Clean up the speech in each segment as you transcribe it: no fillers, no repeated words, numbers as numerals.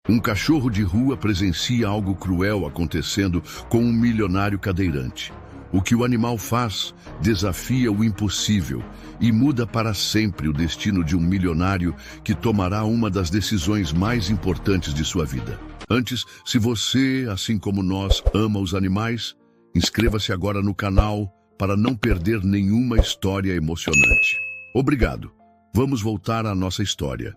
Um cachorro de rua presencia algo cruel acontecendo com um milionário cadeirante. O que o animal faz desafia o impossível e muda para sempre o destino de um milionário que tomará uma das decisões mais importantes de sua vida. Antes, se você, assim como nós, ama os animais, inscreva-se agora no canal para não perder nenhuma história emocionante. Obrigado. Vamos voltar à nossa história.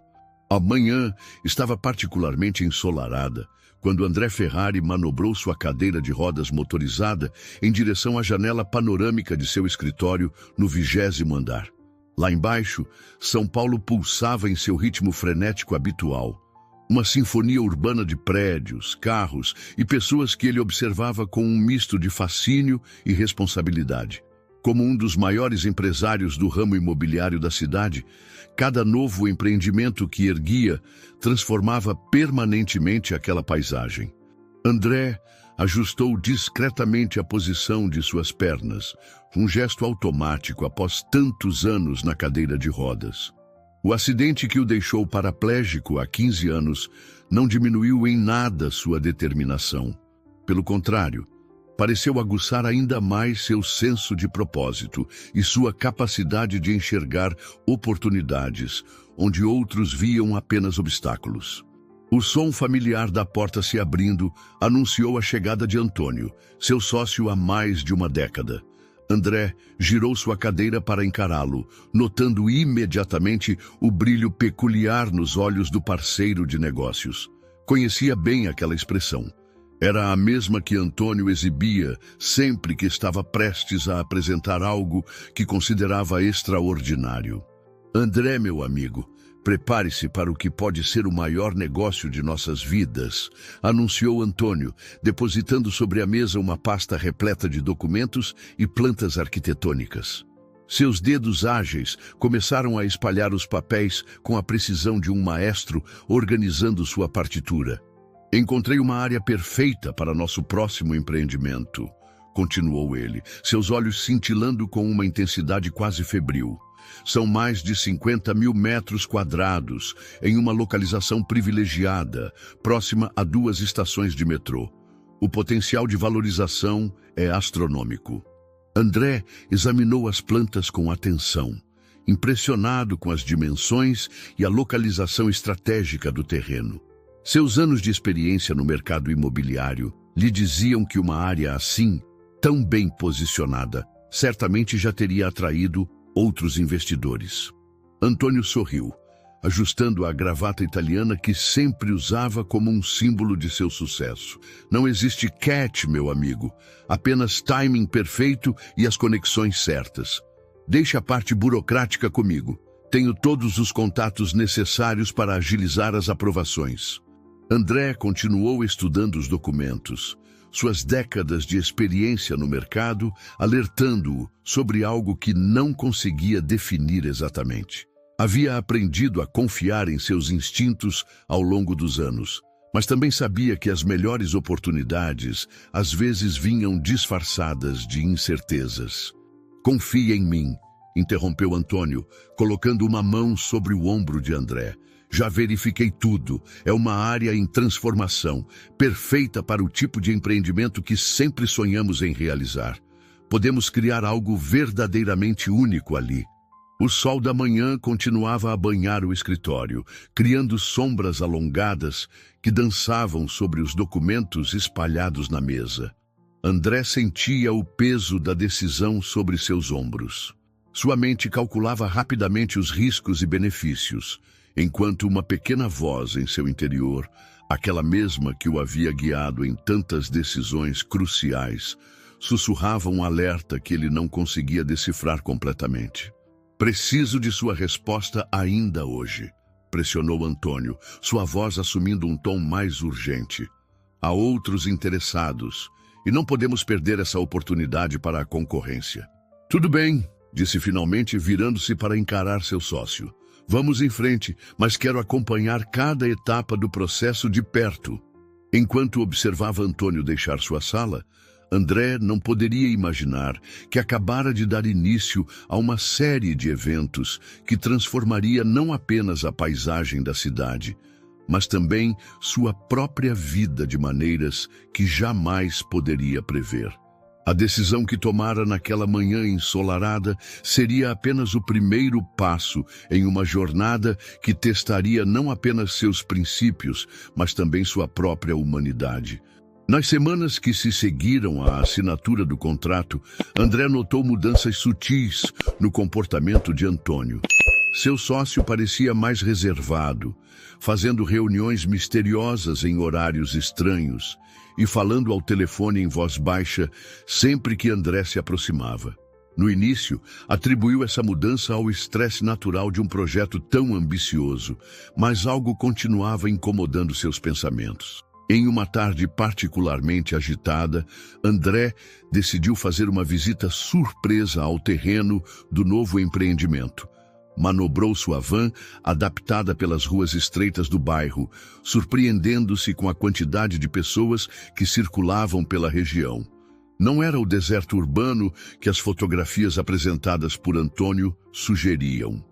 A manhã estava particularmente ensolarada quando André Ferrari manobrou sua cadeira de rodas motorizada em direção à janela panorâmica de seu escritório no 20º andar. Lá embaixo, São Paulo pulsava em seu ritmo frenético habitual. Uma sinfonia urbana de prédios, carros e pessoas que ele observava com um misto de fascínio e responsabilidade. Como um dos maiores empresários do ramo imobiliário da cidade, cada novo empreendimento que erguia transformava permanentemente aquela paisagem. André ajustou discretamente a posição de suas pernas, um gesto automático após tantos anos na cadeira de rodas. O acidente que o deixou paraplégico há 15 anos não diminuiu em nada sua determinação. Pelo contrário, pareceu aguçar ainda mais seu senso de propósito e sua capacidade de enxergar oportunidades onde outros viam apenas obstáculos. O som familiar da porta se abrindo anunciou a chegada de Antônio, seu sócio há mais de uma década. André girou sua cadeira para encará-lo, notando imediatamente o brilho peculiar nos olhos do parceiro de negócios. Conhecia bem aquela expressão. Era a mesma que Antônio exibia sempre que estava prestes a apresentar algo que considerava extraordinário. André, meu amigo, prepare-se para o que pode ser o maior negócio de nossas vidas, anunciou Antônio, depositando sobre a mesa uma pasta repleta de documentos e plantas arquitetônicas. Seus dedos ágeis começaram a espalhar os papéis com a precisão de um maestro organizando sua partitura. Encontrei uma área perfeita para nosso próximo empreendimento, continuou ele, seus olhos cintilando com uma intensidade quase febril. São mais de 50 mil metros quadrados, em uma localização privilegiada, próxima a 2 estações de metrô. O potencial de valorização é astronômico. André examinou as plantas com atenção, impressionado com as dimensões e a localização estratégica do terreno. Seus anos de experiência no mercado imobiliário lhe diziam que uma área assim, tão bem posicionada, certamente já teria atraído outros investidores. Antônio sorriu, ajustando a gravata italiana que sempre usava como um símbolo de seu sucesso. Não existe catch, meu amigo, apenas timing perfeito e as conexões certas. Deixe a parte burocrática comigo. Tenho todos os contatos necessários para agilizar as aprovações. André continuou estudando os documentos, suas décadas de experiência no mercado, alertando-o sobre algo que não conseguia definir exatamente. Havia aprendido a confiar em seus instintos ao longo dos anos, mas também sabia que as melhores oportunidades às vezes vinham disfarçadas de incertezas. Confie em mim, interrompeu Antônio, colocando uma mão sobre o ombro de André. Já verifiquei tudo. É uma área em transformação, perfeita para o tipo de empreendimento que sempre sonhamos em realizar. Podemos criar algo verdadeiramente único ali. O sol da manhã continuava a banhar o escritório, criando sombras alongadas que dançavam sobre os documentos espalhados na mesa. André sentia o peso da decisão sobre seus ombros. Sua mente calculava rapidamente os riscos e benefícios, enquanto uma pequena voz em seu interior, aquela mesma que o havia guiado em tantas decisões cruciais, sussurrava um alerta que ele não conseguia decifrar completamente. Preciso de sua resposta ainda hoje, pressionou Antônio, sua voz assumindo um tom mais urgente. Há outros interessados, e não podemos perder essa oportunidade para a concorrência. Tudo bem, disse finalmente, virando-se para encarar seu sócio. Vamos em frente, mas quero acompanhar cada etapa do processo de perto. Enquanto observava Antônio deixar sua sala, André não poderia imaginar que acabara de dar início a uma série de eventos que transformaria não apenas a paisagem da cidade, mas também sua própria vida de maneiras que jamais poderia prever. A decisão que tomara naquela manhã ensolarada seria apenas o primeiro passo em uma jornada que testaria não apenas seus princípios, mas também sua própria humanidade. Nas semanas que se seguiram à assinatura do contrato, André notou mudanças sutis no comportamento de Antônio. Seu sócio parecia mais reservado, fazendo reuniões misteriosas em horários estranhos e falando ao telefone em voz baixa sempre que André se aproximava. No início, atribuiu essa mudança ao estresse natural de um projeto tão ambicioso, mas algo continuava incomodando seus pensamentos. Em uma tarde particularmente agitada, André decidiu fazer uma visita surpresa ao terreno do novo empreendimento. Manobrou sua van, adaptada pelas ruas estreitas do bairro, surpreendendo-se com a quantidade de pessoas que circulavam pela região. Não era o deserto urbano que as fotografias apresentadas por Antônio sugeriam.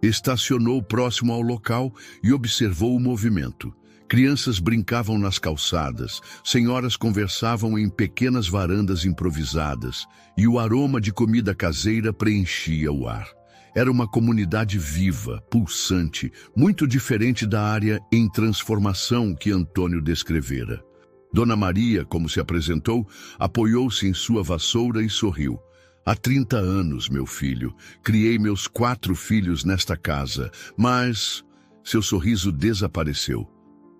Estacionou próximo ao local e observou o movimento. Crianças brincavam nas calçadas, senhoras conversavam em pequenas varandas improvisadas e o aroma de comida caseira preenchia o ar. Era uma comunidade viva, pulsante, muito diferente da área em transformação que Antônio descrevera. Dona Maria, como se apresentou, apoiou-se em sua vassoura e sorriu. Há 30 anos, meu filho, criei meus 4 filhos nesta casa, mas seu sorriso desapareceu.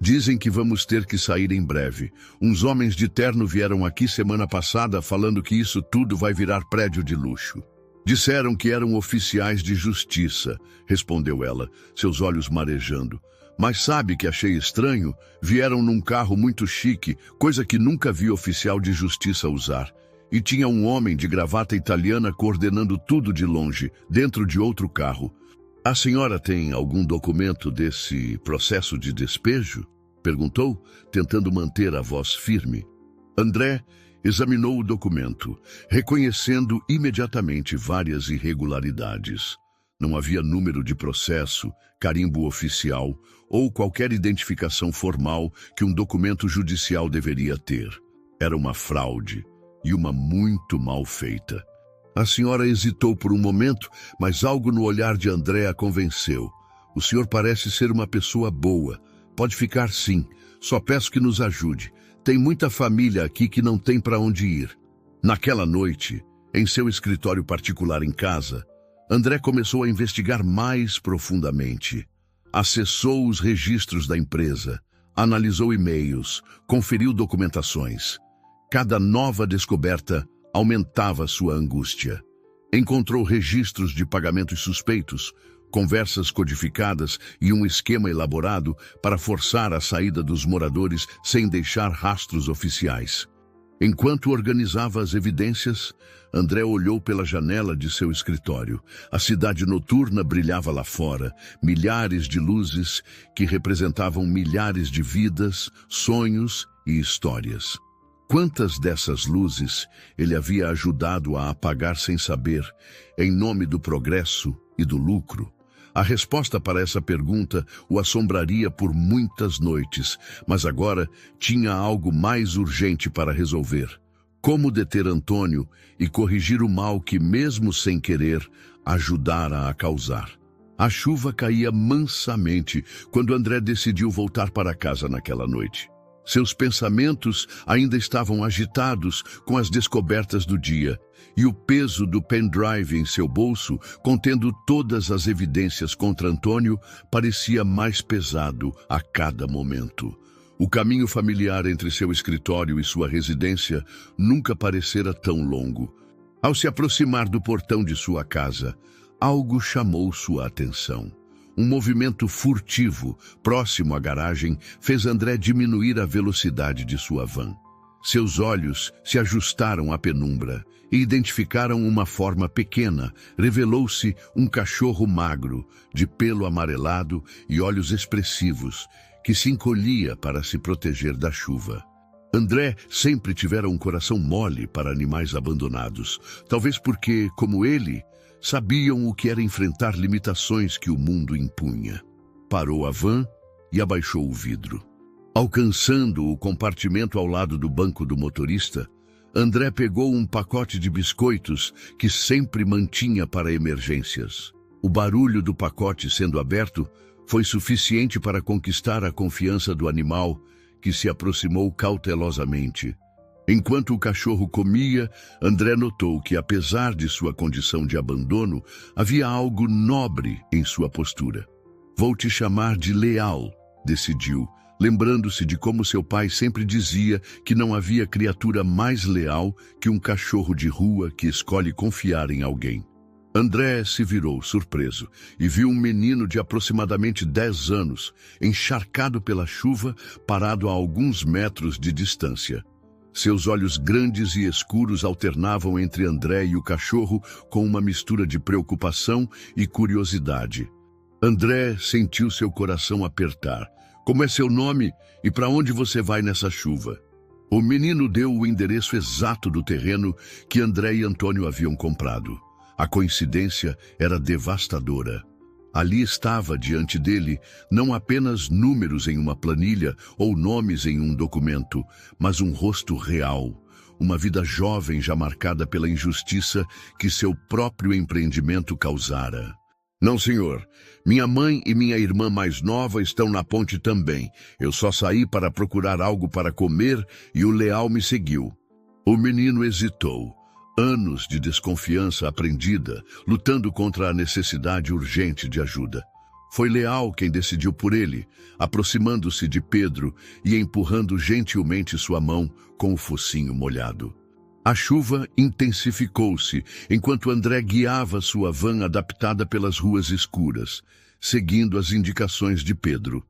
Dizem que vamos ter que sair em breve. Uns homens de terno vieram aqui semana passada falando que isso tudo vai virar prédio de luxo. Disseram que eram oficiais de justiça, respondeu ela, seus olhos marejando. Mas sabe que achei estranho? Vieram num carro muito chique, coisa que nunca vi oficial de justiça usar. E tinha um homem de gravata italiana coordenando tudo de longe, dentro de outro carro. A senhora tem algum documento desse processo de despejo? Perguntou, tentando manter a voz firme. André examinou o documento, reconhecendo imediatamente várias irregularidades. Não havia número de processo, carimbo oficial ou qualquer identificação formal que um documento judicial deveria ter. Era uma fraude, e uma muito mal feita. A senhora hesitou por um momento, mas algo no olhar de André a convenceu. O senhor parece ser uma pessoa boa. Pode ficar sim, só peço que nos ajude. Tem muita família aqui que não tem para onde ir. Naquela noite, em seu escritório particular em casa, André começou a investigar mais profundamente. Acessou os registros da empresa, analisou e-mails, conferiu documentações. Cada nova descoberta aumentava sua angústia. Encontrou registros de pagamentos suspeitos, conversas codificadas e um esquema elaborado para forçar a saída dos moradores sem deixar rastros oficiais. Enquanto organizava as evidências, André olhou pela janela de seu escritório. A cidade noturna brilhava lá fora, milhares de luzes que representavam milhares de vidas, sonhos e histórias. Quantas dessas luzes ele havia ajudado a apagar sem saber, em nome do progresso e do lucro? A resposta para essa pergunta o assombraria por muitas noites, mas agora tinha algo mais urgente para resolver. Como deter Antônio e corrigir o mal que, mesmo sem querer, ajudara a causar. A chuva caía mansamente quando André decidiu voltar para casa naquela noite. Seus pensamentos ainda estavam agitados com as descobertas do dia, e o peso do pendrive em seu bolso, contendo todas as evidências contra Antônio, parecia mais pesado a cada momento. O caminho familiar entre seu escritório e sua residência nunca parecera tão longo. Ao se aproximar do portão de sua casa, algo chamou sua atenção. Um movimento furtivo, próximo à garagem, fez André diminuir a velocidade de sua van. Seus olhos se ajustaram à penumbra e identificaram uma forma pequena. Revelou-se um cachorro magro, de pelo amarelado e olhos expressivos, que se encolhia para se proteger da chuva. André sempre tivera um coração mole para animais abandonados, talvez porque, como ele, sabiam o que era enfrentar limitações que o mundo impunha. Parou a van e abaixou o vidro. Alcançando o compartimento ao lado do banco do motorista, André pegou um pacote de biscoitos que sempre mantinha para emergências. O barulho do pacote sendo aberto foi suficiente para conquistar a confiança do animal, que se aproximou cautelosamente. Enquanto o cachorro comia, André notou que, apesar de sua condição de abandono, havia algo nobre em sua postura. "Vou te chamar de Leal", decidiu, lembrando-se de como seu pai sempre dizia que não havia criatura mais leal que um cachorro de rua que escolhe confiar em alguém. André se virou surpreso e viu um menino de aproximadamente 10 anos, encharcado pela chuva, parado a alguns metros de distância. Seus olhos grandes e escuros alternavam entre André e o cachorro com uma mistura de preocupação e curiosidade. André sentiu seu coração apertar. "Como é seu nome e para onde você vai nessa chuva?" O menino deu o endereço exato do terreno que André e Antônio haviam comprado. A coincidência era devastadora. Ali estava diante dele não apenas números em uma planilha ou nomes em um documento, mas um rosto real, uma vida jovem já marcada pela injustiça que seu próprio empreendimento causara. "Não, senhor. Minha mãe e minha irmã mais nova estão na ponte também. Eu só saí para procurar algo para comer e o Leal me seguiu." O menino hesitou. Anos de desconfiança aprendida, lutando contra a necessidade urgente de ajuda. Foi Leal quem decidiu por ele, aproximando-se de Pedro e empurrando gentilmente sua mão com o focinho molhado. A chuva intensificou-se enquanto André guiava sua van adaptada pelas ruas escuras, seguindo as indicações de Pedro.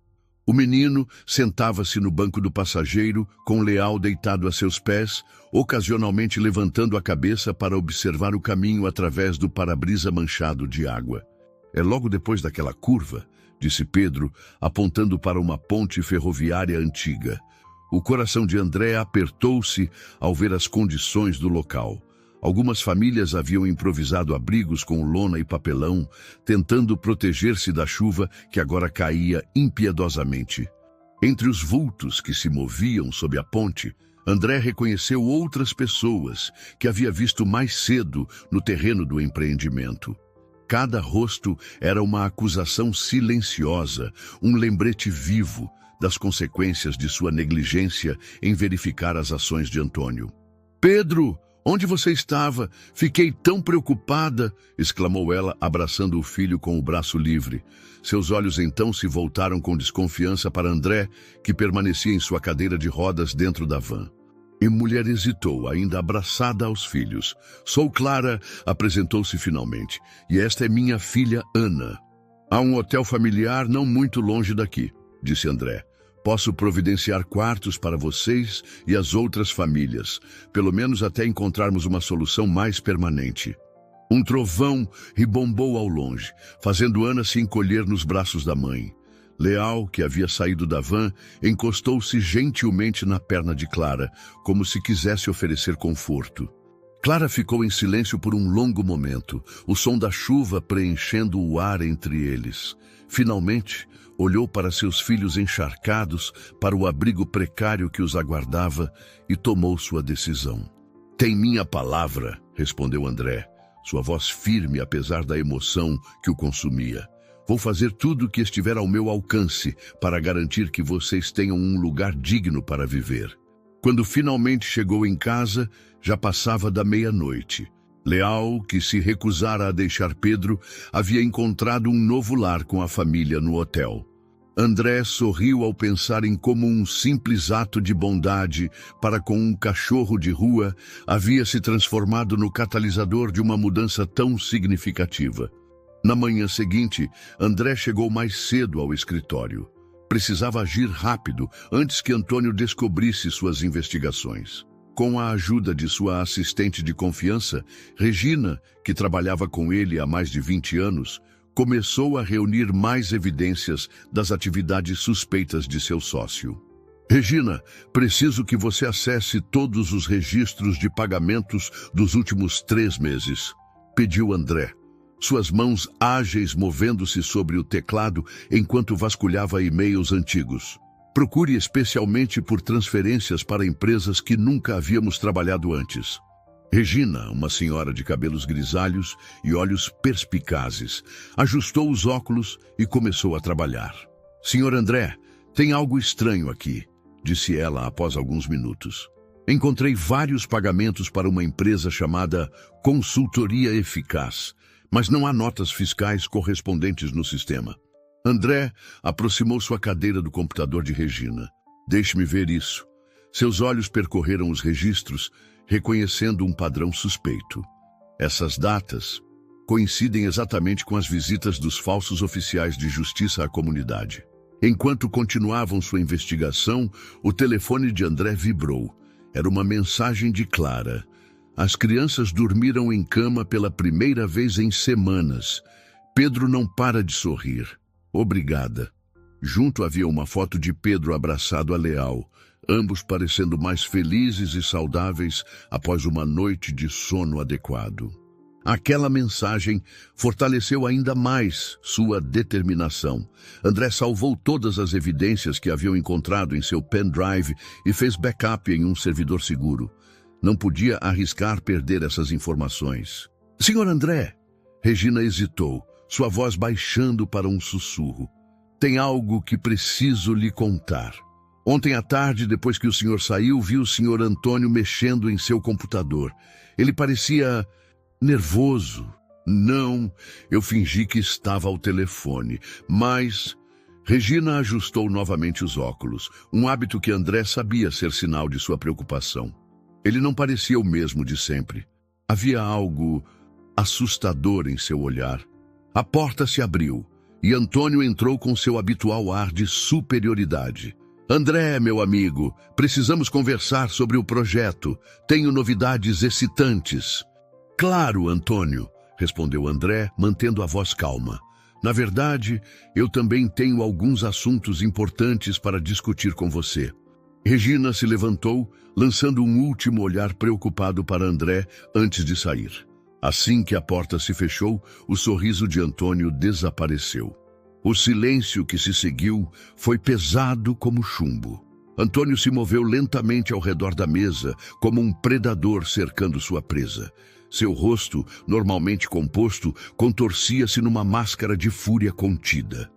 O menino sentava-se no banco do passageiro, com Leal deitado a seus pés, ocasionalmente levantando a cabeça para observar o caminho através do para-brisa manchado de água. "É logo depois daquela curva", disse Pedro, apontando para uma ponte ferroviária antiga. O coração de André apertou-se ao ver as condições do local. Algumas famílias haviam improvisado abrigos com lona e papelão, tentando proteger-se da chuva que agora caía impiedosamente. Entre os vultos que se moviam sob a ponte, André reconheceu outras pessoas que havia visto mais cedo no terreno do empreendimento. Cada rosto era uma acusação silenciosa, um lembrete vivo das consequências de sua negligência em verificar as ações de Antônio. "Pedro! Onde você estava? Fiquei tão preocupada!" exclamou ela, abraçando o filho com o braço livre. Seus olhos então se voltaram com desconfiança para André, que permanecia em sua cadeira de rodas dentro da van. A mulher hesitou, ainda abraçada aos filhos. "Sou Clara", apresentou-se finalmente, "e esta é minha filha Ana. Há um hotel familiar não muito longe daqui", disse André. "Posso providenciar quartos para vocês e as outras famílias, pelo menos até encontrarmos uma solução mais permanente." Um trovão ribombou ao longe, fazendo Ana se encolher nos braços da mãe. Leal, que havia saído da van, encostou-se gentilmente na perna de Clara, como se quisesse oferecer conforto. Clara ficou em silêncio por um longo momento, o som da chuva preenchendo o ar entre eles. Finalmente, olhou para seus filhos encharcados, para o abrigo precário que os aguardava e tomou sua decisão. "Tem minha palavra", respondeu André, sua voz firme apesar da emoção que o consumia. "Vou fazer tudo o que estiver ao meu alcance para garantir que vocês tenham um lugar digno para viver." Quando finalmente chegou em casa, já passava da meia-noite. Leal, que se recusara a deixar Pedro, havia encontrado um novo lar com a família no hotel. André sorriu ao pensar em como um simples ato de bondade para com um cachorro de rua havia se transformado no catalisador de uma mudança tão significativa. Na manhã seguinte, André chegou mais cedo ao escritório. Precisava agir rápido antes que Antônio descobrisse suas investigações. Com a ajuda de sua assistente de confiança, Regina, que trabalhava com ele há mais de 20 anos, começou a reunir mais evidências das atividades suspeitas de seu sócio. "Regina, preciso que você acesse todos os registros de pagamentos dos últimos 3 meses", pediu André. suas mãos ágeis movendo-se sobre o teclado enquanto vasculhava e-mails antigos. Procure especialmente por transferências para empresas que nunca havíamos trabalhado antes. Regina, uma senhora de cabelos grisalhos e olhos perspicazes, ajustou os óculos e começou a trabalhar. Senhor André, tem algo estranho aqui, disse ela após alguns minutos. Encontrei vários pagamentos para uma empresa chamada Consultoria Eficaz, mas não há notas fiscais correspondentes no sistema. André aproximou sua cadeira do computador de Regina. Deixe-me ver isso. Seus olhos percorreram os registros, reconhecendo um padrão suspeito. Essas datas coincidem exatamente com as visitas dos falsos oficiais de justiça à comunidade. Enquanto continuavam sua investigação, o telefone de André vibrou. Era uma mensagem de Clara. As crianças dormiram em cama pela primeira vez em semanas. Pedro não para de sorrir. Obrigada. Junto havia uma foto de Pedro abraçado a Leal, ambos parecendo mais felizes e saudáveis após uma noite de sono adequado. Aquela mensagem fortaleceu ainda mais sua determinação. André salvou todas as evidências que haviam encontrado em seu pendrive e fez backup em um servidor seguro. Não podia arriscar perder essas informações. Senhor André, Regina hesitou, sua voz baixando para um sussurro. Tem algo que preciso lhe contar. Ontem à tarde, depois que o senhor saiu, vi o senhor Antônio mexendo em seu computador. Ele parecia nervoso. Não, eu fingi que estava ao telefone, mas... Regina ajustou novamente os óculos, um hábito que André sabia ser sinal de sua preocupação. Ele não parecia o mesmo de sempre. Havia algo assustador em seu olhar. A porta se abriu e Antônio entrou com seu habitual ar de superioridade. André, meu amigo, precisamos conversar sobre o projeto. Tenho novidades excitantes. Claro, Antônio, respondeu André, mantendo a voz calma. Na verdade, eu também tenho alguns assuntos importantes para discutir com você. Regina se levantou, lançando um último olhar preocupado para André antes de sair. Assim que a porta se fechou, o sorriso de Antônio desapareceu. O silêncio que se seguiu foi pesado como chumbo. Antônio se moveu lentamente ao redor da mesa, como um predador cercando sua presa. Seu rosto, normalmente composto, contorcia-se numa máscara de fúria contida.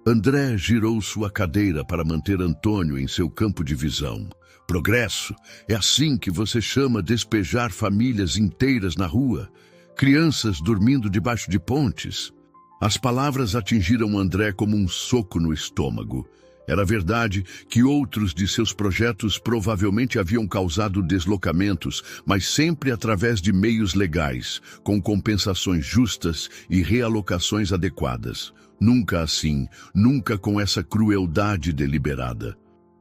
André girou sua cadeira para manter Antônio em seu campo de visão. Progresso, é assim que você chama despejar famílias inteiras na rua? Crianças dormindo debaixo de pontes? As palavras atingiram André como um soco no estômago. Era verdade que outros de seus projetos provavelmente haviam causado deslocamentos, mas sempre através de meios legais, com compensações justas e realocações adequadas. Nunca assim, nunca com essa crueldade deliberada.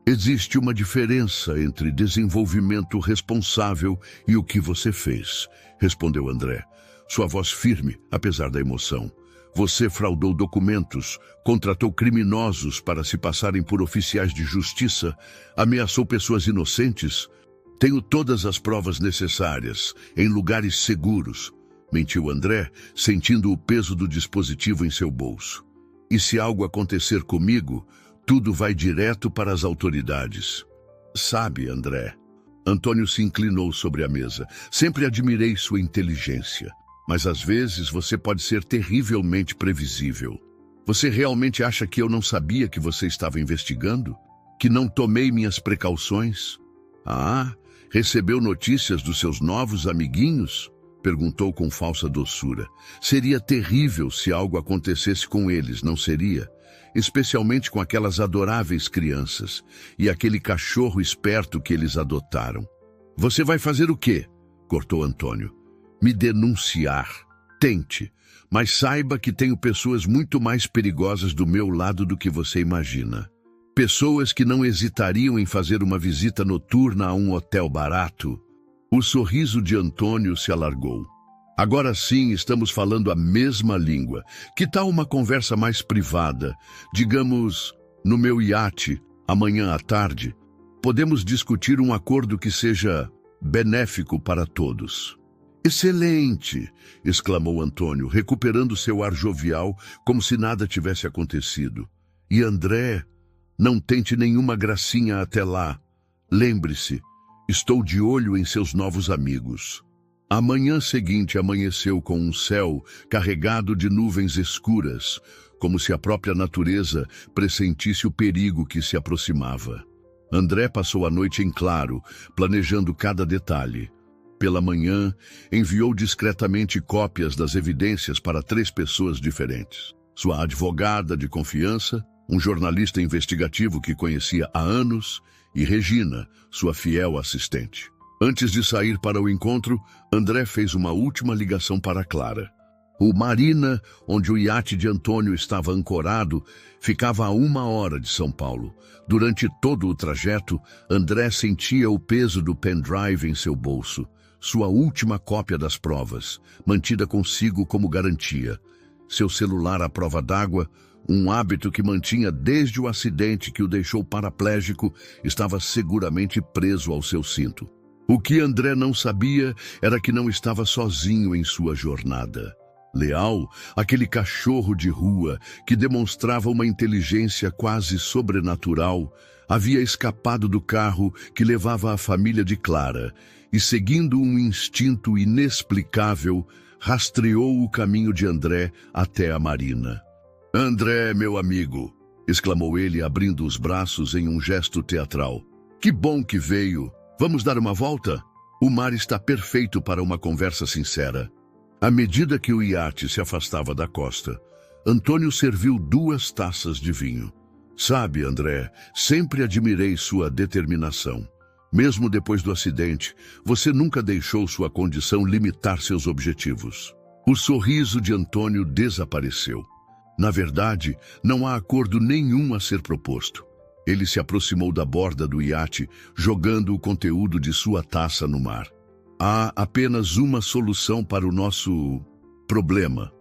Existe uma diferença entre desenvolvimento responsável e o que você fez, respondeu André, sua voz firme, apesar da emoção. Você fraudou documentos, contratou criminosos para se passarem por oficiais de justiça, ameaçou pessoas inocentes. Tenho todas as provas necessárias, em lugares seguros, mentiu André, sentindo o peso do dispositivo em seu bolso. E se algo acontecer comigo, tudo vai direto para as autoridades. Sabe, André, Antônio se inclinou sobre a mesa. Sempre admirei sua inteligência. Mas às vezes você pode ser terrivelmente previsível. Você realmente acha que eu não sabia que você estava investigando? Que não tomei minhas precauções? Ah, recebeu notícias dos seus novos amiguinhos? Perguntou com falsa doçura. Seria terrível se algo acontecesse com eles, não seria? Especialmente com aquelas adoráveis crianças e aquele cachorro esperto que eles adotaram. Você vai fazer o quê? Cortou Antônio. Me denunciar. Tente, mas saiba que tenho pessoas muito mais perigosas do meu lado do que você imagina. Pessoas que não hesitariam em fazer uma visita noturna a um hotel barato. O sorriso de Antônio se alargou. Agora sim estamos falando a mesma língua. Que tal uma conversa mais privada? Digamos, no meu iate, amanhã à tarde. Podemos discutir um acordo que seja benéfico para todos. Excelente! Exclamou Antônio, recuperando seu ar jovial, como se nada tivesse acontecido. E André, não tente nenhuma gracinha até lá. Lembre-se, estou de olho em seus novos amigos. A manhã seguinte amanheceu com um céu carregado de nuvens escuras, como se a própria natureza pressentisse o perigo que se aproximava. André passou a noite em claro, planejando cada detalhe. Pela manhã, enviou discretamente cópias das evidências para 3 pessoas diferentes. Sua advogada de confiança, um jornalista investigativo que conhecia há anos, e Regina, sua fiel assistente. Antes de sair para o encontro, André fez uma última ligação para Clara. O Marina, onde o iate de Antônio estava ancorado, ficava a 1 hora de São Paulo. Durante todo o trajeto, André sentia o peso do pendrive em seu bolso, sua última cópia das provas, mantida consigo como garantia. Seu celular à prova d'água, um hábito que mantinha desde o acidente que o deixou paraplégico, estava seguramente preso ao seu cinto. O que André não sabia era que não estava sozinho em sua jornada. Leal, aquele cachorro de rua que demonstrava uma inteligência quase sobrenatural, havia escapado do carro que levava a família de Clara e, seguindo um instinto inexplicável, rastreou o caminho de André até a marina. "André, meu amigo!" exclamou ele, abrindo os braços em um gesto teatral. "Que bom que veio! Vamos dar uma volta? O mar está perfeito para uma conversa sincera." À medida que o iate se afastava da costa, Antônio serviu 2 taças de vinho. "Sabe, André, sempre admirei sua determinação. Mesmo depois do acidente, você nunca deixou sua condição limitar seus objetivos." O sorriso de Antônio desapareceu. Na verdade, não há acordo nenhum a ser proposto. Ele se aproximou da borda do iate, jogando o conteúdo de sua taça no mar. "Há apenas uma solução para o nosso problema.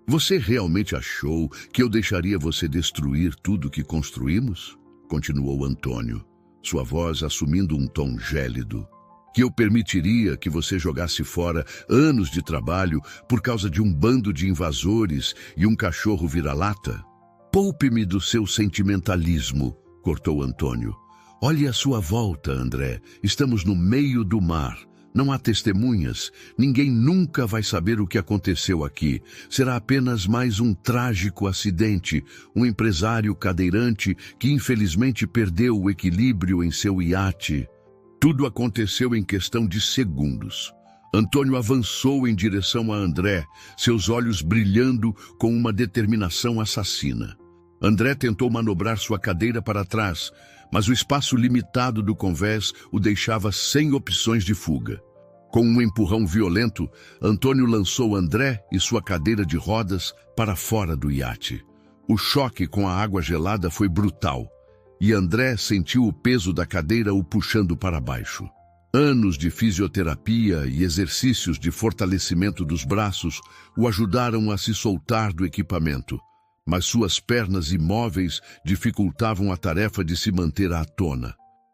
Você realmente achou que eu deixaria você destruir tudo que construímos?" continuou Antônio, sua voz assumindo um tom gélido. "Que eu permitiria que você jogasse fora anos de trabalho por causa de um bando de invasores e um cachorro vira-lata? Poupe-me do seu sentimentalismo", cortou Antônio. "Olhe à sua volta, André. Estamos no meio do mar. Não há testemunhas. Ninguém nunca vai saber o que aconteceu aqui. Será apenas mais um trágico acidente. Um empresário cadeirante que infelizmente perdeu o equilíbrio em seu iate." Tudo aconteceu em questão de segundos. Antônio avançou em direção a André, seus olhos brilhando com uma determinação assassina. André tentou manobrar sua cadeira para trás, mas o espaço limitado do convés o deixava sem opções de fuga. Com um empurrão violento, Antônio lançou André e sua cadeira de rodas para fora do iate. O choque com a água gelada foi brutal, e André sentiu o peso da cadeira o puxando para baixo. Anos de fisioterapia e exercícios de fortalecimento dos braços o ajudaram a se soltar do equipamento, mas suas pernas imóveis dificultavam a tarefa de se manter à tona.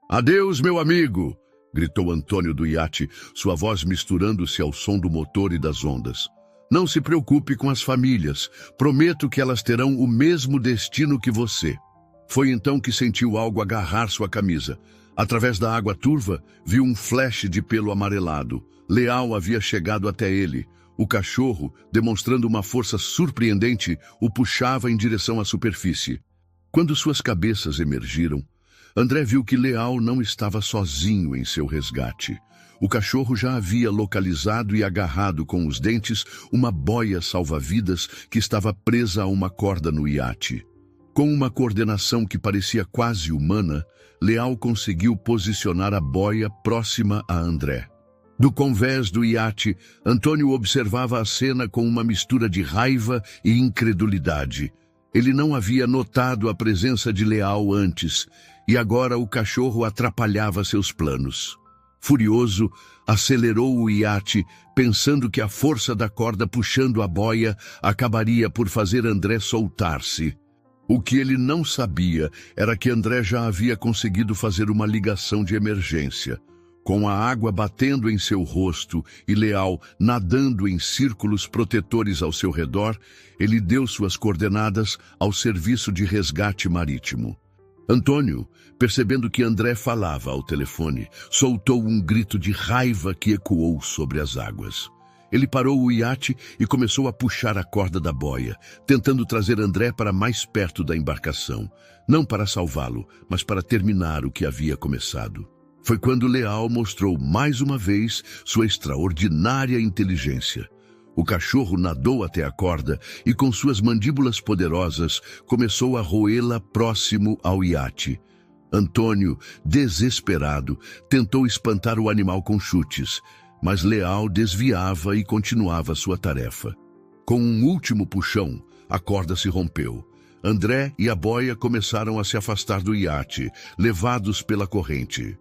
"Adeus, meu amigo!" gritou Antônio do iate, sua voz misturando-se ao som do motor e das ondas. "Não se preocupe com as famílias. Prometo que elas terão o mesmo destino que você." Foi então que sentiu algo agarrar sua camisa. Através da água turva, viu um flash de pelo amarelado. Leal havia chegado até ele. O cachorro, demonstrando uma força surpreendente, o puxava em direção à superfície. Quando suas cabeças emergiram, André viu que Leal não estava sozinho em seu resgate. O cachorro já havia localizado e agarrado com os dentes uma boia salva-vidas que estava presa a uma corda no iate. Com uma coordenação que parecia quase humana, Leal conseguiu posicionar a boia próxima a André. Do convés do iate, Antônio observava a cena com uma mistura de raiva e incredulidade. Ele não havia notado a presença de Leal antes, e agora o cachorro atrapalhava seus planos. Furioso, acelerou o iate, pensando que a força da corda puxando a boia acabaria por fazer André soltar-se. O que ele não sabia era que André já havia conseguido fazer uma ligação de emergência. Com a água batendo em seu rosto e Leal nadando em círculos protetores ao seu redor, ele deu suas coordenadas ao serviço de resgate marítimo. Antônio, percebendo que André falava ao telefone, soltou um grito de raiva que ecoou sobre as águas. Ele parou o iate e começou a puxar a corda da boia, tentando trazer André para mais perto da embarcação, não para salvá-lo, mas para terminar o que havia começado. Foi quando Leal mostrou mais uma vez sua extraordinária inteligência. O cachorro nadou até a corda e, com suas mandíbulas poderosas, começou a roê-la próximo ao iate. Antônio, desesperado, tentou espantar o animal com chutes, mas Leal desviava e continuava sua tarefa. Com um último puxão, a corda se rompeu. André e a boia começaram a se afastar do iate, levados pela corrente.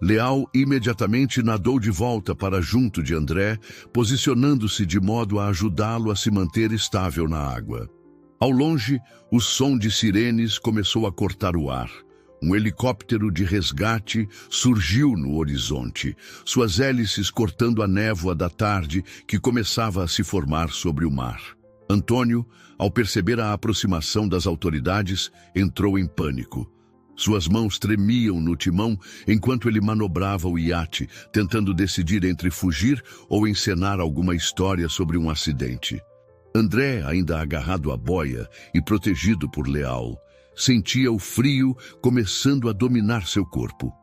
Leal imediatamente nadou de volta para junto de André, posicionando-se de modo a ajudá-lo a se manter estável na água. Ao longe, o som de sirenes começou a cortar o ar. Um helicóptero de resgate surgiu no horizonte, suas hélices cortando a névoa da tarde que começava a se formar sobre o mar. Antônio, ao perceber a aproximação das autoridades, entrou em pânico. Suas mãos tremiam no timão enquanto ele manobrava o iate, tentando decidir entre fugir ou encenar alguma história sobre um acidente. André, ainda agarrado à boia e protegido por Leal, sentia o frio começando a dominar seu corpo.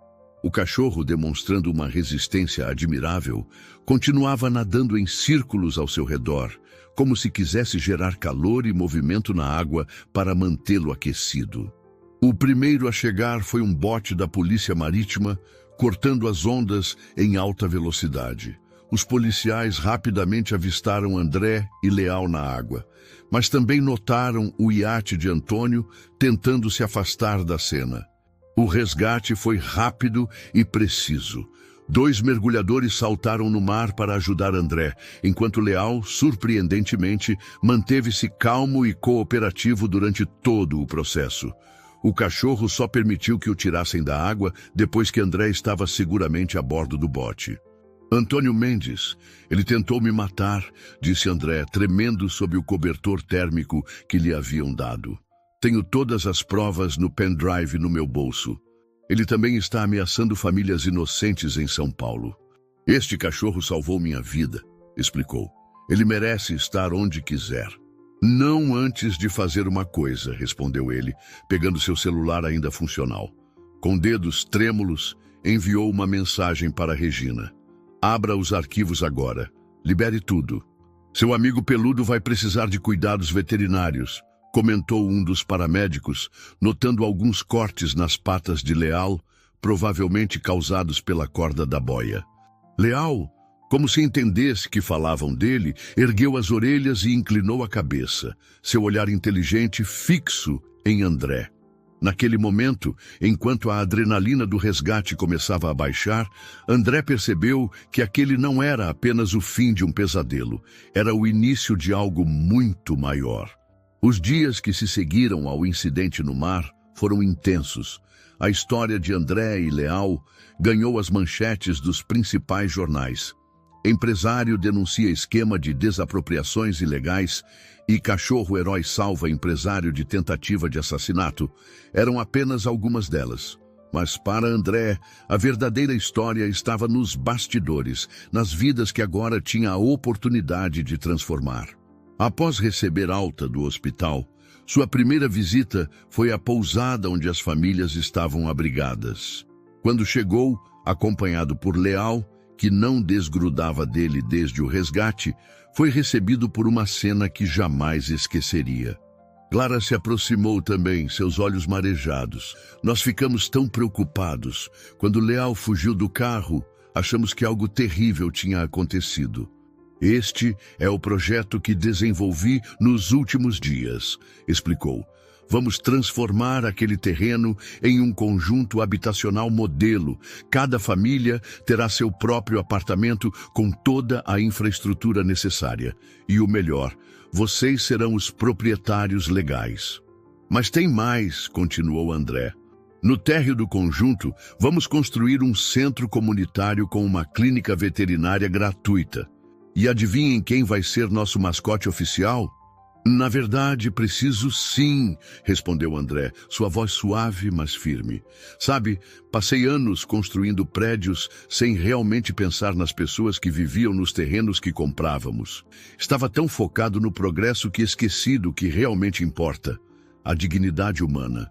O cachorro, demonstrando uma resistência admirável, continuava nadando em círculos ao seu redor, como se quisesse gerar calor e movimento na água para mantê-lo aquecido. O primeiro a chegar foi um bote da Polícia Marítima, cortando as ondas em alta velocidade. Os policiais rapidamente avistaram André e Leal na água, mas também notaram o iate de Antônio tentando se afastar da cena. O resgate foi rápido e preciso. 2 mergulhadores saltaram no mar para ajudar André, enquanto Leal, surpreendentemente, manteve-se calmo e cooperativo durante todo o processo. O cachorro só permitiu que o tirassem da água depois que André estava seguramente a bordo do bote. Antônio Mendes, ele tentou me matar, disse André, tremendo sob o cobertor térmico que lhe haviam dado. Tenho todas as provas no pendrive no meu bolso. Ele também está ameaçando famílias inocentes em São Paulo. Este cachorro salvou minha vida, explicou. Ele merece estar onde quiser. Não antes de fazer uma coisa, respondeu ele, pegando seu celular ainda funcional. Com dedos trêmulos, enviou uma mensagem para Regina. Abra os arquivos agora. Libere tudo. Seu amigo peludo vai precisar de cuidados veterinários, comentou um dos paramédicos, notando alguns cortes nas patas de Leal, provavelmente causados pela corda da boia. Leal, como se entendesse que falavam dele, ergueu as orelhas e inclinou a cabeça, seu olhar inteligente fixo em André. Naquele momento, enquanto a adrenalina do resgate começava a baixar, André percebeu que aquele não era apenas o fim de um pesadelo, era o início de algo muito maior. Os dias que se seguiram ao incidente no mar foram intensos. A história de André e Leal ganhou as manchetes dos principais jornais. Empresário denuncia esquema de desapropriações ilegais e cachorro-herói salva empresário de tentativa de assassinato eram apenas algumas delas. Mas para André, a verdadeira história estava nos bastidores, nas vidas que agora tinha a oportunidade de transformar. Após receber alta do hospital, sua primeira visita foi à pousada onde as famílias estavam abrigadas. Quando chegou, acompanhado por Leal, que não desgrudava dele desde o resgate, foi recebido por uma cena que jamais esqueceria. Clara se aproximou também, seus olhos marejados. Nós ficamos tão preocupados. Quando Leal fugiu do carro, achamos que algo terrível tinha acontecido. Este é o projeto que desenvolvi nos últimos dias, explicou. Vamos transformar aquele terreno em um conjunto habitacional modelo. Cada família terá seu próprio apartamento com toda a infraestrutura necessária. E o melhor, vocês serão os proprietários legais. Mas tem mais, continuou André. No térreo do conjunto, vamos construir um centro comunitário com uma clínica veterinária gratuita. E adivinhem quem vai ser nosso mascote oficial? Na verdade, preciso sim, respondeu André, sua voz suave, mas firme. Sabe, passei anos construindo prédios sem realmente pensar nas pessoas que viviam nos terrenos que comprávamos. Estava tão focado no progresso que esqueci do que realmente importa, a dignidade humana.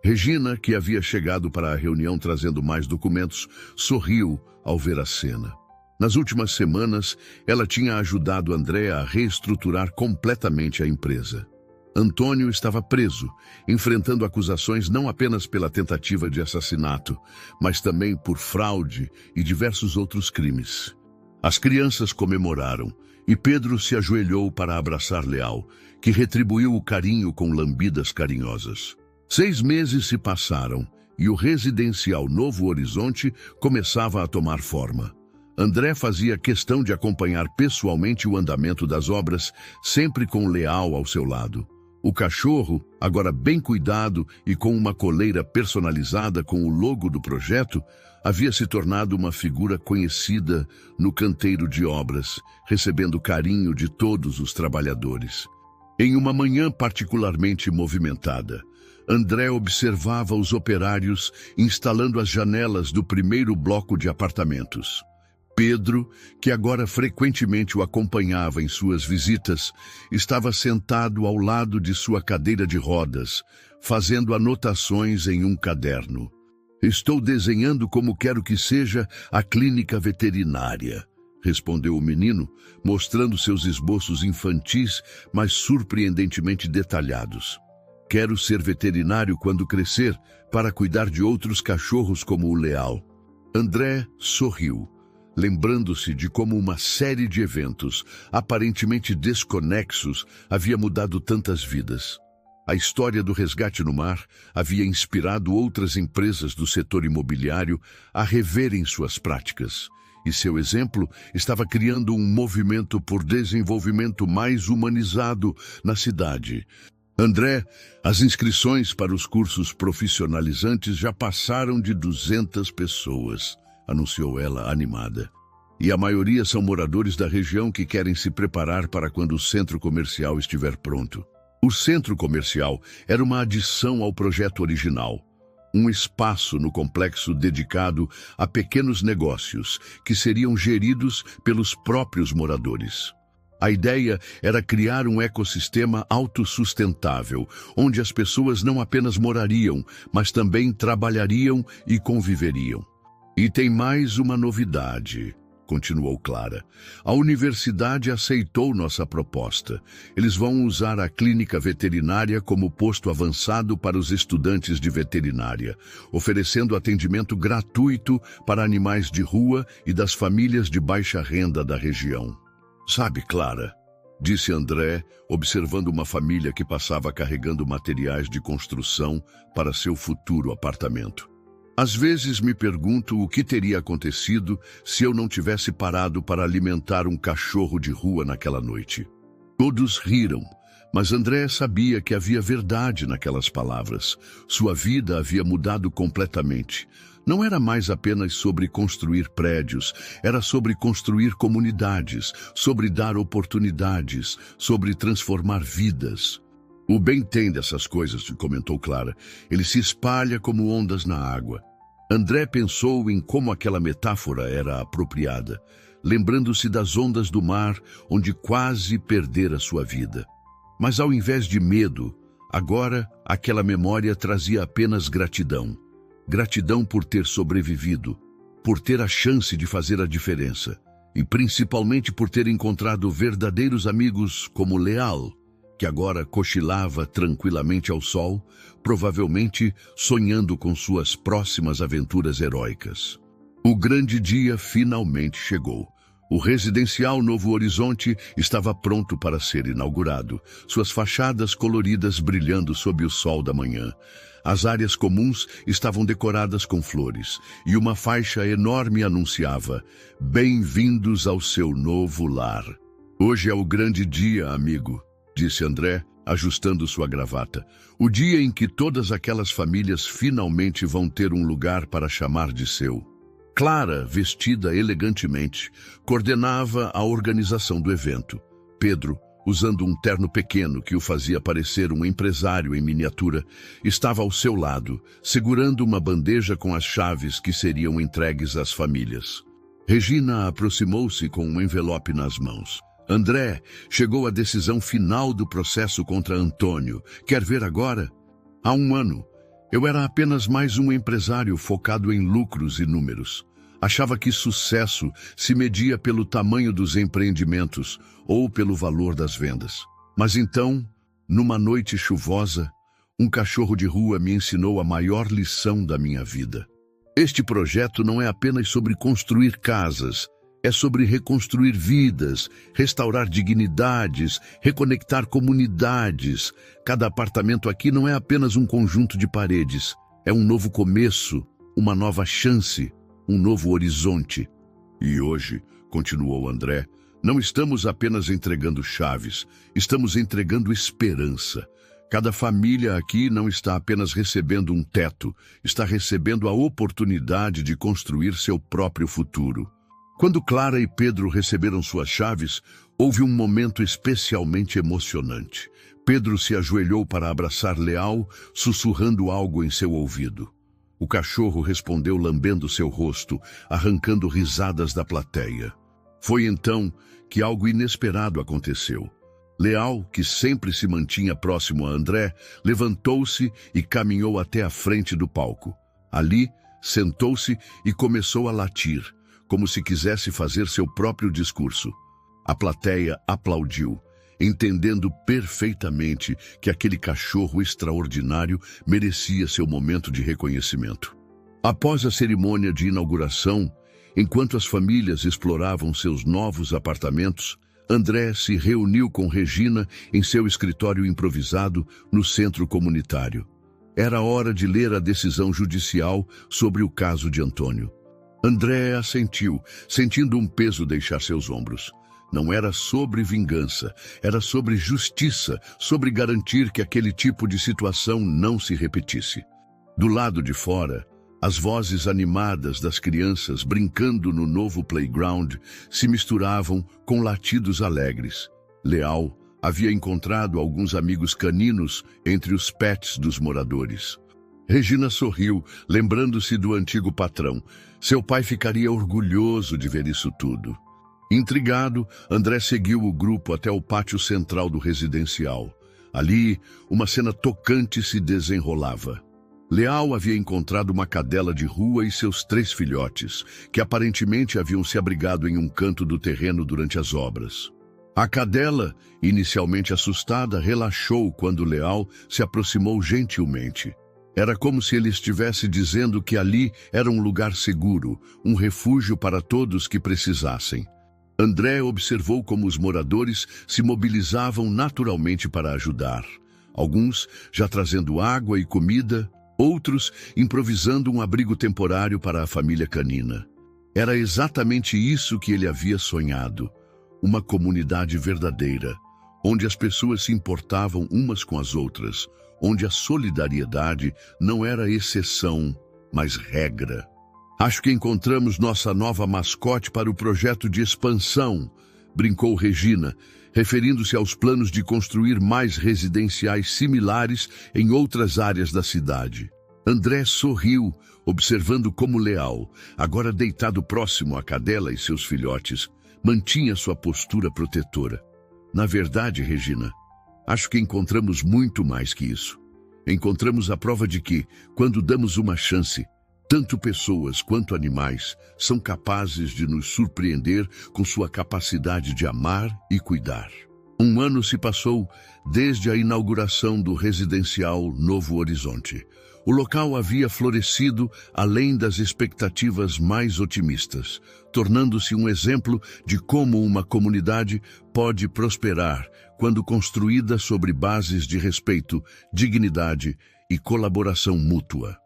Regina, que havia chegado para a reunião trazendo mais documentos, sorriu ao ver a cena. Nas últimas semanas, ela tinha ajudado André a reestruturar completamente a empresa. Antônio estava preso, enfrentando acusações não apenas pela tentativa de assassinato, mas também por fraude e diversos outros crimes. As crianças comemoraram, e Pedro se ajoelhou para abraçar Leal, que retribuiu o carinho com lambidas carinhosas. 6 meses se passaram, e o residencial Novo Horizonte começava a tomar forma. André fazia questão de acompanhar pessoalmente o andamento das obras, sempre com Leal ao seu lado. O cachorro, agora bem cuidado e com uma coleira personalizada com o logo do projeto, havia se tornado uma figura conhecida no canteiro de obras, recebendo carinho de todos os trabalhadores. Em uma manhã particularmente movimentada, André observava os operários instalando as janelas do primeiro bloco de apartamentos. Pedro, que agora frequentemente o acompanhava em suas visitas, estava sentado ao lado de sua cadeira de rodas, fazendo anotações em um caderno. "Estou desenhando como quero que seja a clínica veterinária", respondeu o menino, mostrando seus esboços infantis, mas surpreendentemente detalhados. "Quero ser veterinário quando crescer, para cuidar de outros cachorros como o Leal." André sorriu, lembrando-se de como uma série de eventos, aparentemente desconexos, havia mudado tantas vidas. A história do resgate no mar havia inspirado outras empresas do setor imobiliário a reverem suas práticas, e seu exemplo estava criando um movimento por desenvolvimento mais humanizado na cidade. "André, as inscrições para os cursos profissionalizantes já passaram de 200 pessoas. Anunciou ela animada. "E a maioria são moradores da região que querem se preparar para quando o centro comercial estiver pronto." O centro comercial era uma adição ao projeto original, um espaço no complexo dedicado a pequenos negócios que seriam geridos pelos próprios moradores. A ideia era criar um ecossistema autossustentável, onde as pessoas não apenas morariam, mas também trabalhariam e conviveriam. "E tem mais uma novidade", continuou Clara. "A universidade aceitou nossa proposta. Eles vão usar a clínica veterinária como posto avançado para os estudantes de veterinária, oferecendo atendimento gratuito para animais de rua e das famílias de baixa renda da região." "Sabe, Clara", disse André, observando uma família que passava carregando materiais de construção para seu futuro apartamento. "Às vezes me pergunto o que teria acontecido se eu não tivesse parado para alimentar um cachorro de rua naquela noite." Todos riram, mas André sabia que havia verdade naquelas palavras. Sua vida havia mudado completamente. Não era mais apenas sobre construir prédios, era sobre construir comunidades, sobre dar oportunidades, sobre transformar vidas. "O bem tem dessas coisas", comentou Clara. "Ele se espalha como ondas na água." André pensou em como aquela metáfora era apropriada, lembrando-se das ondas do mar, onde quase perdera sua vida. Mas ao invés de medo, agora aquela memória trazia apenas gratidão. Gratidão por ter sobrevivido, por ter a chance de fazer a diferença, e principalmente por ter encontrado verdadeiros amigos como Leal, que agora cochilava tranquilamente ao sol, provavelmente sonhando com suas próximas aventuras heróicas. O grande dia finalmente chegou. O residencial Novo Horizonte estava pronto para ser inaugurado, suas fachadas coloridas brilhando sob o sol da manhã. As áreas comuns estavam decoradas com flores, e uma faixa enorme anunciava: "Bem-vindos ao seu novo lar." "Hoje é o grande dia, amigo", disse André, ajustando sua gravata. O dia em que todas aquelas famílias finalmente vão ter um lugar para chamar de seu. Clara, vestida elegantemente, coordenava a organização do evento. Pedro, usando um terno pequeno que o fazia parecer um empresário em miniatura, estava ao seu lado, segurando uma bandeja com as chaves que seriam entregues às famílias. Regina aproximou-se com um envelope nas mãos. André, chegou à decisão final do processo contra Antônio. Quer ver agora? Há 1 ano, eu era apenas mais um empresário focado em lucros e números. Achava que sucesso se media pelo tamanho dos empreendimentos ou pelo valor das vendas. Mas então, numa noite chuvosa, um cachorro de rua me ensinou a maior lição da minha vida. Este projeto não é apenas sobre construir casas, é sobre reconstruir vidas, restaurar dignidades, reconectar comunidades. Cada apartamento aqui não é apenas um conjunto de paredes, é um novo começo, uma nova chance, um novo horizonte. E hoje, continuou André, não estamos apenas entregando chaves, estamos entregando esperança. Cada família aqui não está apenas recebendo um teto, está recebendo a oportunidade de construir seu próprio futuro. Quando Clara e Pedro receberam suas chaves, houve um momento especialmente emocionante. Pedro se ajoelhou para abraçar Leal, sussurrando algo em seu ouvido. O cachorro respondeu lambendo seu rosto, arrancando risadas da plateia. Foi então que algo inesperado aconteceu. Leal, que sempre se mantinha próximo a André, levantou-se e caminhou até a frente do palco. Ali, sentou-se e começou a latir, como se quisesse fazer seu próprio discurso. A plateia aplaudiu, entendendo perfeitamente que aquele cachorro extraordinário merecia seu momento de reconhecimento. Após a cerimônia de inauguração, enquanto as famílias exploravam seus novos apartamentos, André se reuniu com Regina em seu escritório improvisado no centro comunitário. Era hora de ler a decisão judicial sobre o caso de Antônio. André assentiu, sentindo um peso deixar seus ombros. Não era sobre vingança, era sobre justiça, sobre garantir que aquele tipo de situação não se repetisse. Do lado de fora, as vozes animadas das crianças brincando no novo playground se misturavam com latidos alegres. Leal havia encontrado alguns amigos caninos entre os pets dos moradores. Regina sorriu, lembrando-se do antigo patrão. Seu pai ficaria orgulhoso de ver isso tudo. Intrigado, André seguiu o grupo até o pátio central do residencial. Ali, uma cena tocante se desenrolava. Leal havia encontrado uma cadela de rua e seus 3 filhotes, que aparentemente haviam se abrigado em um canto do terreno durante as obras. A cadela, inicialmente assustada, relaxou quando Leal se aproximou gentilmente. Era como se ele estivesse dizendo que ali era um lugar seguro, um refúgio para todos que precisassem. André observou como os moradores se mobilizavam naturalmente para ajudar. Alguns já trazendo água e comida, outros improvisando um abrigo temporário para a família canina. Era exatamente isso que ele havia sonhado. Uma comunidade verdadeira, onde as pessoas se importavam umas com as outras, onde a solidariedade não era exceção, mas regra. Acho que encontramos nossa nova mascote para o projeto de expansão, brincou Regina, referindo-se aos planos de construir mais residenciais similares em outras áreas da cidade. André sorriu, observando como Leal, agora deitado próximo à cadela e seus filhotes, mantinha sua postura protetora. Na verdade, Regina, acho que encontramos muito mais que isso. Encontramos a prova de que, quando damos uma chance, tanto pessoas quanto animais são capazes de nos surpreender com sua capacidade de amar e cuidar. 1 ano se passou desde a inauguração do residencial Novo Horizonte. O local havia florescido além das expectativas mais otimistas, tornando-se um exemplo de como uma comunidade pode prosperar quando construída sobre bases de respeito, dignidade e colaboração mútua.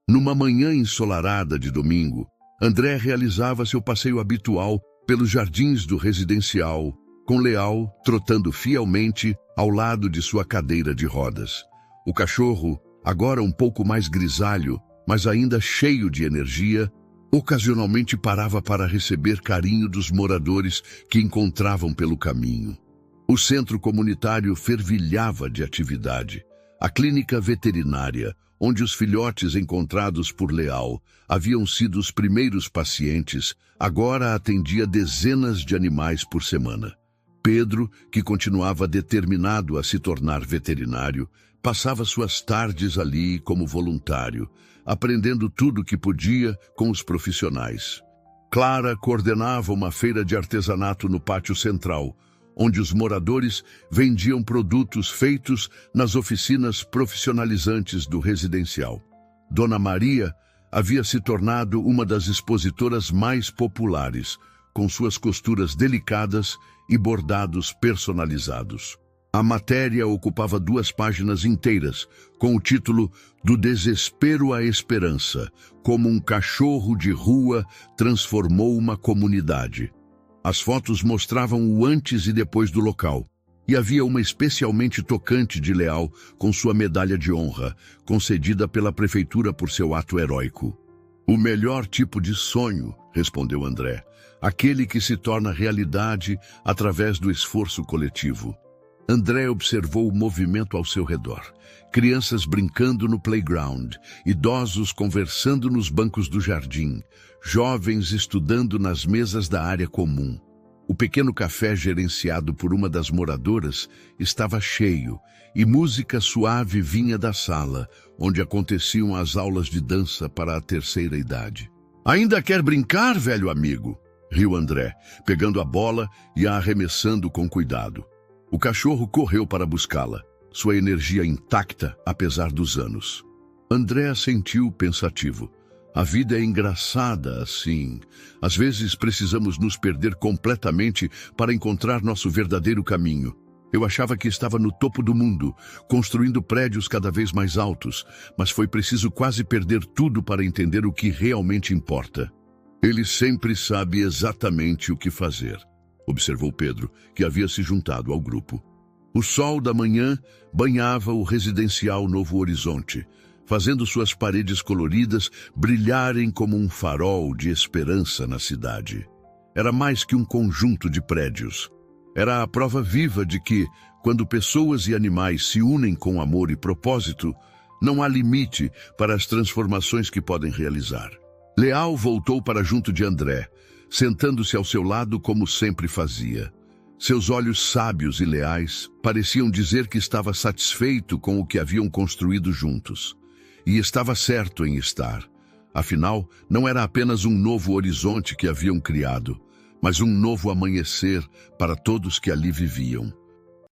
Numa manhã ensolarada de domingo, André realizava seu passeio habitual pelos jardins do residencial, com Leal trotando fielmente ao lado de sua cadeira de rodas. O cachorro, agora um pouco mais grisalho, mas ainda cheio de energia, ocasionalmente parava para receber carinho dos moradores que encontravam pelo caminho. O centro comunitário fervilhava de atividade. A clínica veterinária, onde os filhotes encontrados por Leal haviam sido os primeiros pacientes, agora atendia dezenas de animais por semana. Pedro, que continuava determinado a se tornar veterinário, passava suas tardes ali como voluntário, aprendendo tudo o que podia com os profissionais. Clara coordenava uma feira de artesanato no pátio central, onde os moradores vendiam produtos feitos nas oficinas profissionalizantes do residencial. Dona Maria havia se tornado uma das expositoras mais populares, com suas costuras delicadas e bordados personalizados. A matéria ocupava 2 páginas inteiras, com o título Do Desespero à Esperança, como um cachorro de rua transformou uma comunidade. As fotos mostravam o antes e depois do local, e havia uma especialmente tocante de Leal com sua medalha de honra, concedida pela prefeitura por seu ato heróico. O melhor tipo de sonho, respondeu André, aquele que se torna realidade através do esforço coletivo. André observou o movimento ao seu redor. Crianças brincando no playground, idosos conversando nos bancos do jardim, jovens estudando nas mesas da área comum. O pequeno café gerenciado por uma das moradoras estava cheio e música suave vinha da sala, onde aconteciam as aulas de dança para a terceira idade. Ainda quer brincar, velho amigo? Riu André, pegando a bola e a arremessando com cuidado. O cachorro correu para buscá-la, sua energia intacta apesar dos anos. André assentiu pensativo. A vida é engraçada assim. Às vezes precisamos nos perder completamente para encontrar nosso verdadeiro caminho. Eu achava que estava no topo do mundo, construindo prédios cada vez mais altos, mas foi preciso quase perder tudo para entender o que realmente importa. Ele sempre sabe exatamente o que fazer, observou Pedro, que havia se juntado ao grupo. O sol da manhã banhava o residencial Novo Horizonte, fazendo suas paredes coloridas brilharem como um farol de esperança na cidade. Era mais que um conjunto de prédios. Era a prova viva de que, quando pessoas e animais se unem com amor e propósito, não há limite para as transformações que podem realizar. Leal voltou para junto de André, sentando-se ao seu lado como sempre fazia. Seus olhos sábios e leais pareciam dizer que estava satisfeito com o que haviam construído juntos. E estava certo em estar. Afinal, não era apenas um novo horizonte que haviam criado, mas um novo amanhecer para todos que ali viviam.